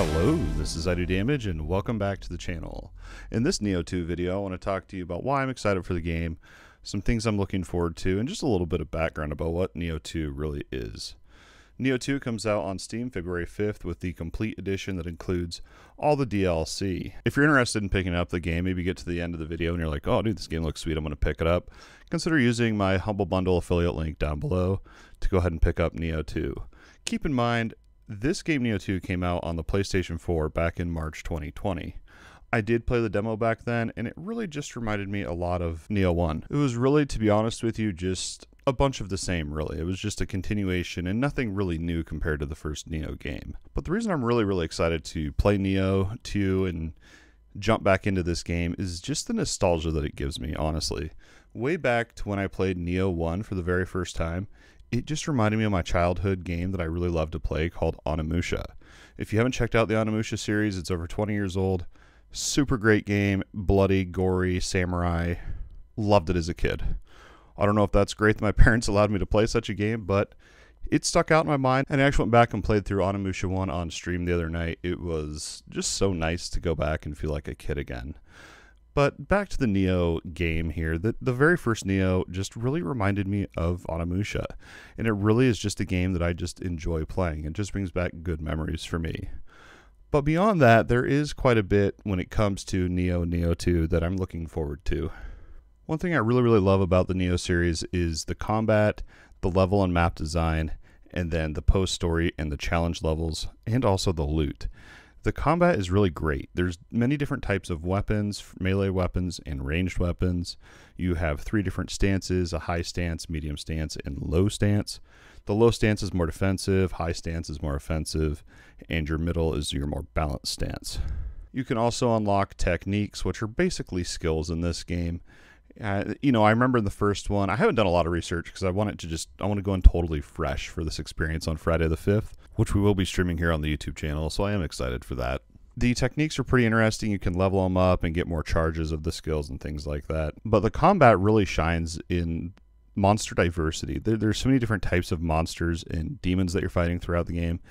Hello, this is Idodmg and welcome back to the channel. In this Nioh 2 video, I want to talk to you about why I'm excited for the game, some things I'm looking forward to, and just a little bit of background about what Nioh 2 really is. Nioh 2 comes out on Steam February 5th with the complete edition that includes all the DLC. If you're interested in picking up the game, maybe get to the end of the video and you're like, oh dude, this game looks sweet, I'm going to pick it up. Consider using my Humble Bundle affiliate link down below to go ahead and pick up Nioh 2. Keep in mind, this game Nioh 2 came out on the PlayStation 4 back in March 2020. I did play the demo back then, and it really just reminded me a lot of Nioh 1. It was really, to be honest with you, just a bunch of the same, really. It was just a continuation and nothing really new compared to the first Nioh game. But the reason I'm really excited to play Nioh 2 and jump back into this game is just the nostalgia that it gives me, honestly. Way back to when I played Nioh 1 for the very first time, it just reminded me of my childhood game that I really loved to play called Onimusha. If you haven't checked out the Onimusha series, it's over 20 years old. Super great game, bloody, gory, samurai. Loved it as a kid. I don't know if that's great that my parents allowed me to play such a game, but it stuck out in my mind. And I actually went back and played through Onimusha 1 on stream the other night. It was just so nice to go back and feel like a kid again. But back to the Nioh game here, the very first Nioh just really reminded me of Onimusha. And it really is just a game that I just enjoy playing. It just brings back good memories for me. But beyond that, there is quite a bit when it comes to Nioh 2 that I'm looking forward to. One thing I really love about the Nioh series is the combat, the level and map design, and then the post-story and the challenge levels, and also the loot. The combat is really great. There's many different types of weapons, melee weapons, and ranged weapons. You have 3 different stances, a high stance, medium stance, and low stance. The low stance is more defensive, high stance is more offensive, and your middle is your more balanced stance. You can also unlock techniques, which are basically skills in this game. I remember in the first one, I haven't done a lot of research because I want to go in totally fresh for this experience on Friday the 5th, which we will be streaming here on the YouTube channel, so I am excited for that. The techniques are pretty interesting. You can level them up and get more charges of the skills and things like that. But the combat really shines in monster diversity. There's so many different types of monsters and demons that you're fighting throughout the game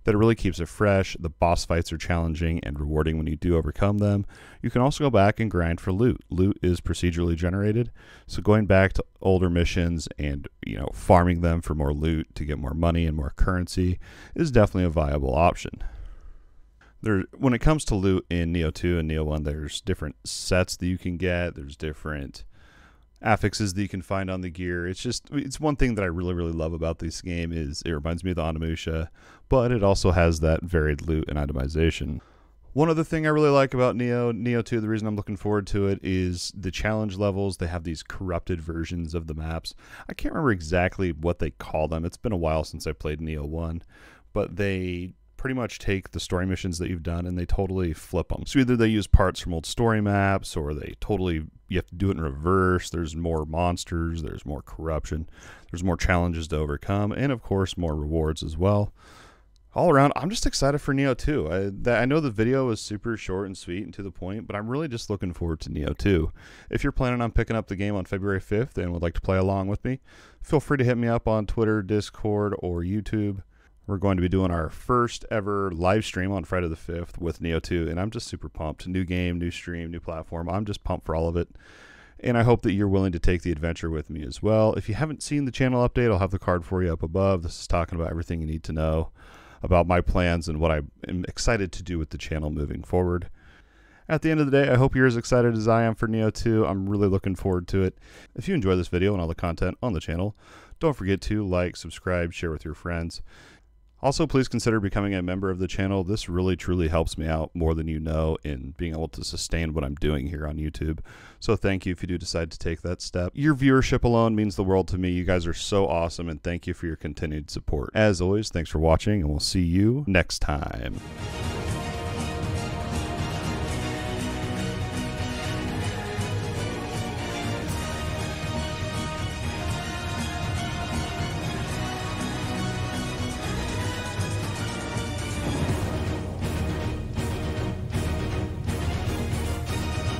that it really keeps it fresh. The boss fights are challenging and rewarding when you do overcome them. You can also go back and grind for loot. Loot is procedurally generated, so going back to older missions and farming them for more loot to get more money and more currency is definitely a viable option. When it comes to loot in Nioh 2 and Nioh 1, there's different sets that you can get. There's different affixes that you can find on the gear. It's one thing that I really love about this game is it reminds me of the Onimusha, but it also has that varied loot and itemization. One other thing I really like about Nioh 2, the reason I'm looking forward to it, is the challenge levels. They have these corrupted versions of the maps. I can't remember exactly what they call them. It's been a while since I played Nioh 1, but they pretty much take the story missions that you've done and they totally flip them. So either they use parts from old story maps, or you have to do it in reverse. There's more monsters, there's more corruption, there's more challenges to overcome, and of course more rewards as well. All around, I'm just excited for Nioh 2. I know the video is super short and sweet and to the point, but I'm really just looking forward to Nioh 2. If you're planning on picking up the game on February 5th and would like to play along with me, feel free to hit me up on Twitter, Discord, or YouTube. We're going to be doing our first ever live stream on Friday the 5th with Nioh 2, and I'm just super pumped. New game, new stream, new platform. I'm just pumped for all of it, and I hope that you're willing to take the adventure with me as well. If you haven't seen the channel update, I'll have the card for you up above. This is talking about everything you need to know about my plans and what I am excited to do with the channel moving forward. At the end of the day, I hope you're as excited as I am for Nioh 2. I'm really looking forward to it. If you enjoy this video and all the content on the channel, don't forget to like, subscribe, share with your friends. Also, please consider becoming a member of the channel. This really truly helps me out more than you know in being able to sustain what I'm doing here on YouTube. So thank you if you do decide to take that step. Your viewership alone means the world to me. You guys are so awesome, and thank you for your continued support. As always, thanks for watching, and we'll see you next time.